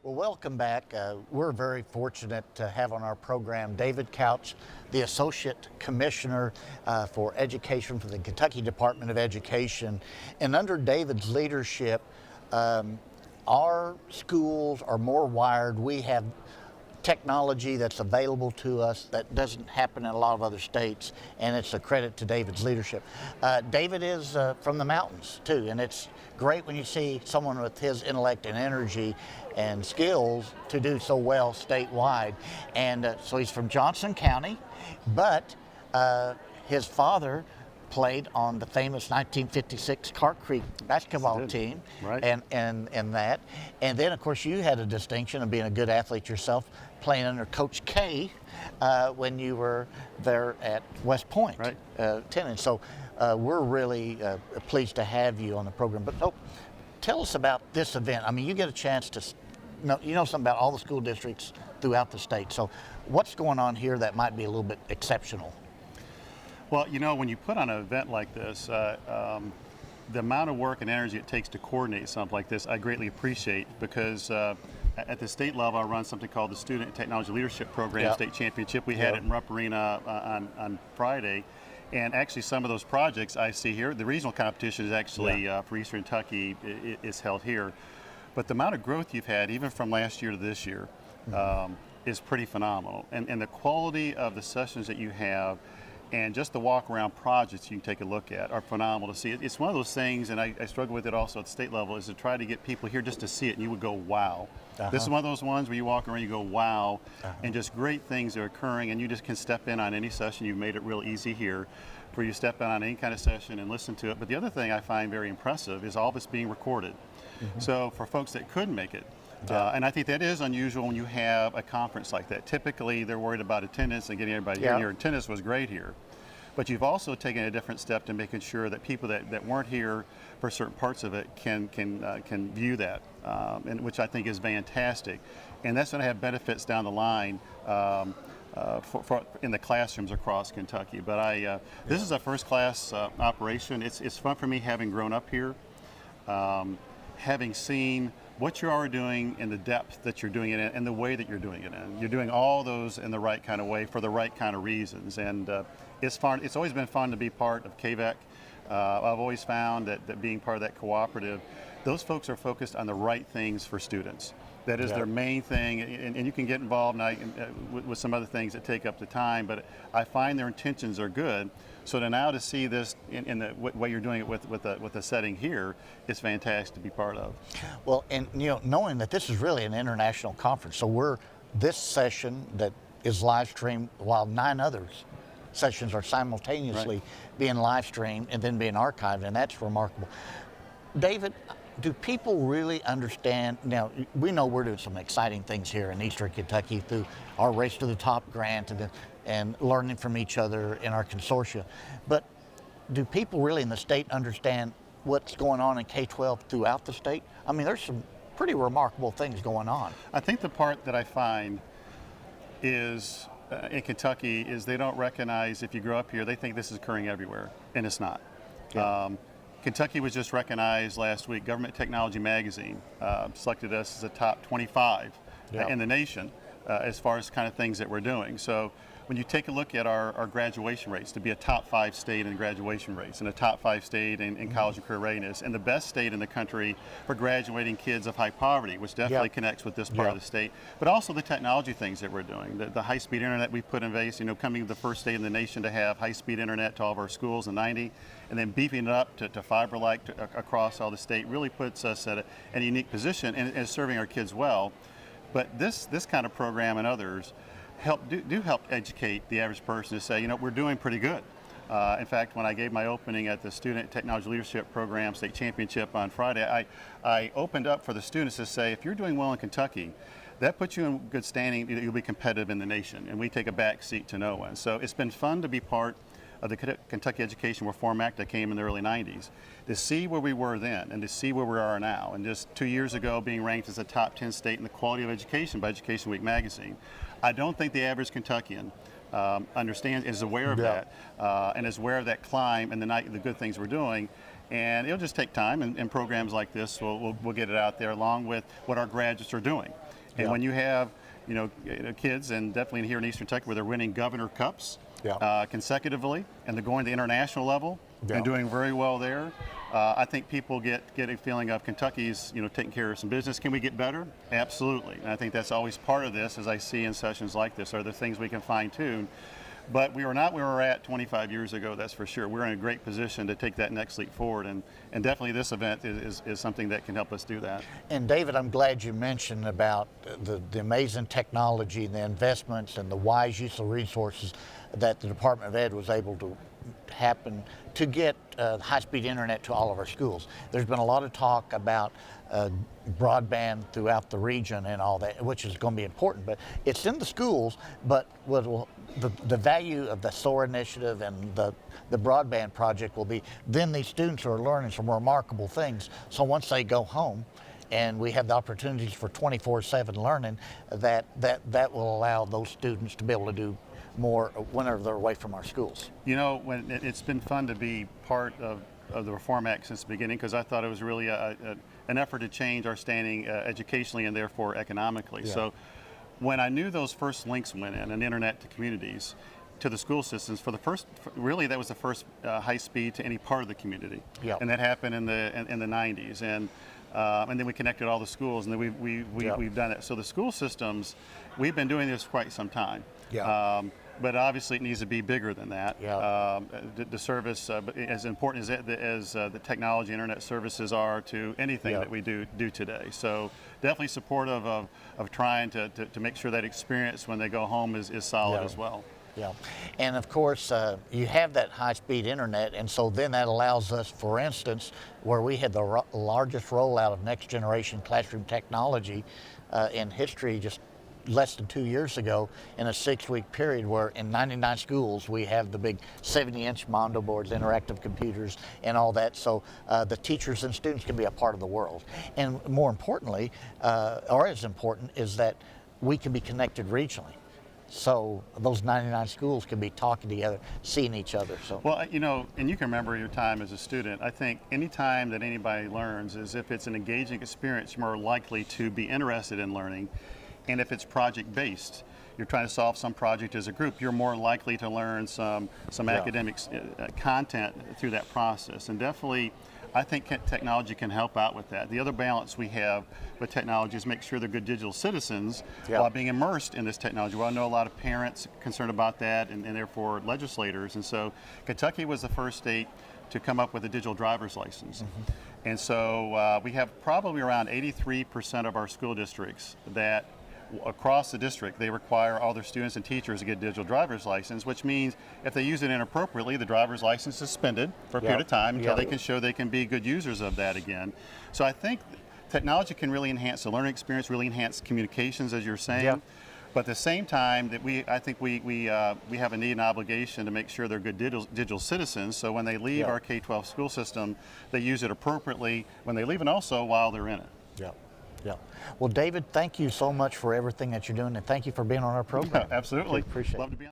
Well, welcome back. We're very fortunate to have on our program David Couch, the Associate Commissioner for Education for the Kentucky Department of Education. And under David's leadership, our schools are more wired. We have technology that's available to us that doesn't happen in a lot of other states, and it's a credit to David's leadership. David is from the mountains too, and it's great when you see someone with his intellect and energy and skills to do so well statewide. And so he's from Johnson County, but his father played on the famous 1956 Clark Creek basketball team, right. and that. And then, of course, you had a distinction of being a good athlete yourself, playing under Coach K when you were there at West Point, right. tennis. So we're really pleased to have you on the program. But tell us about this event. I mean, you get a chance to know something about all the school districts throughout the state. So what's going on here that might be a little bit exceptional? Well, you know, when you put on an event like this, the amount of work and energy it takes to coordinate something like this, I greatly appreciate, because at the state level, I run something called the Student Technology Leadership Program State Championship. We had it in Rupp Arena on Friday. And actually, some of those projects I see here, the regional competition is actually for Eastern Kentucky is held here. But the amount of growth you've had, even from last year to this year, is pretty phenomenal. And the quality of the sessions that you have and just the walk-around projects you can take a look at are phenomenal to see. It's one of those things, and I struggle with it also at the state level, is to try to get people here just to see it, and you would go, wow. This is one of those ones where you walk around, you go, wow, and just great things are occurring, and you just can step in on any session. You've made it real easy here for you to step in on any kind of session and listen to it. But the other thing I find very impressive is all this being recorded. So for folks that couldn't make it, and I think that is unusual when you have a conference like that. Typically, they're worried about attendance and getting everybody here. And your attendance was great here. But you've also taken a different step to making sure that people that weren't here for certain parts of it can view that, and which I think is fantastic. And that's going to have benefits down the line for in the classrooms across Kentucky. But this is a first-class operation. It's fun for me, having grown up here, having seen what you are doing and the depth that you're doing it in and the way that you're doing it in. You're doing all those in the right kind of way for the right kind of reasons. And it's fun. It's always been fun to be part of KVEC. I've always found that being part of that cooperative, those folks are focused on the right things for students. That is their main thing, and you can get involved with some other things that take up the time, but I find their intentions are good. So now to see this in the way you're doing it with the setting here is fantastic to be part of. Well, and knowing that this is really an international conference, so this session that is live streamed while 9 others sessions are simultaneously being live streamed and then being archived, and that's remarkable. David, do people really understand? Now, we know we're doing some exciting things here in Eastern Kentucky through our Race to the Top grant and learning from each other in our consortia. But do people really in the state understand what's going on in K-12 throughout the state? I mean, there's some pretty remarkable things going on. I think the part that I find is in Kentucky is they don't recognize, if you grow up here, they think this is occurring everywhere, and it's not. Kentucky was just recognized last week. Government Technology Magazine selected us as a top 25 in the nation as far as kind of things that we're doing. So when you take a look at our graduation rates, to be a top 5 state in graduation rates and a top 5 state in college and career readiness, and the best state in the country for graduating kids of high poverty, which definitely connects with this part of the state, but also the technology things that we're doing. The high-speed internet we put in place, coming the first state in the nation to have high-speed internet to all of our schools in '90, and then beefing it up to fiber-like across all the state really puts us at a unique position and is serving our kids well. But this kind of program and others do help educate the average person to say, we're doing pretty good. In fact, when I gave my opening at the Student Technology Leadership Program State Championship on Friday, I opened up for the students to say, if you're doing well in Kentucky, that puts you in good standing. You'll be competitive in the nation, and we take a back seat to no one. So it's been fun to be part of the Kentucky Education Reform Act that came in the early 90s, to see where we were then and to see where we are now. And just 2 years ago, being ranked as a top 10 state in the quality of education by Education Week magazine. I don't think the average Kentuckian understands, is aware of that, and is aware of that climb and the good things we're doing. And it'll just take time, and programs like this will get it out there along with what our graduates are doing. And Yeah. when you have, kids, and definitely here in Eastern Kentucky, where they're winning Governor Cups Yeah. consecutively, and they're going to the international level Yeah. and doing very well there. I think people get a feeling of Kentucky's, taking care of some business. Can we get better? Absolutely. And I think that's always part of this, as I see in sessions like this. Are there things we can fine tune? But we are not where we were at 25 years ago, that's for sure. We're in a great position to take that next leap forward, and definitely this event is something that can help us do that. And David, I'm glad you mentioned about the amazing technology, the investments, and the wise use of resources that the Department of Ed was able to happen to get high-speed internet to all of our schools. There's been a lot of talk about broadband throughout the region and all that, which is going to be important, but it's in the schools. But the value of the SOAR initiative and the broadband project will be, then these students are learning some remarkable things. So once they go home, and we have the opportunities for 24/7 learning, that will allow those students to be able to do more whenever they're away from our schools. When it's been fun to be part of the Reform Act since the beginning, because I thought it was really an effort to change our standing educationally and therefore economically. Yeah. So when I knew those first links went in, an internet to communities, to the school systems, really that was the first high speed to any part of the community. Yeah. And that happened in the 90s. And then we connected all the schools, and then we've done it. So the school systems, we've been doing this quite some time. Yeah. But obviously it needs to be bigger than that. Yeah. The service, as important as the technology, internet services are to anything Yeah. that we do today. So definitely supportive of trying to make sure that experience when they go home is solid Yeah. as well. Yeah, and of course, you have that high-speed internet, and so then that allows us, for instance, where we had the largest rollout of next-generation classroom technology in history just less than 2 years ago, in a 6-week period, where in 99 schools we have the big 70-inch Mondo boards, interactive computers, and all that, so the teachers and students can be a part of the world. And more importantly, or as important, is that we can be connected regionally. So those 99 schools can be talking together, seeing each other. So Well, and you can remember your time as a student. I think any time that anybody learns is if it's an engaging experience, you're more likely to be interested in learning. And if it's project-based, you're trying to solve some project as a group, you're more likely to learn some Yeah. academic content through that process. And definitely, I think technology can help out with that. The other balance we have with technology is make sure they're good digital citizens Yeah. while being immersed in this technology. Well, I know a lot of parents are concerned about that, and therefore legislators. And so Kentucky was the first state to come up with a digital driver's license. And so we have probably around 83% of our school districts that across the district, they require all their students and teachers to get a digital driver's license, which means if they use it inappropriately, the driver's license is suspended for a period of time until they can show they can be good users of that again. So I think technology can really enhance the learning experience, really enhance communications, as you're saying. Yeah. But at the same time, that I think we have a need and obligation to make sure they're good digital citizens. So when they leave Yeah. our K-12 school system, they use it appropriately when they leave, and also while they're in it. yeah, yeah. Well, David, thank you so much for everything that you're doing, and thank you for being on our program. Absolutely. Appreciate it. Love to be on.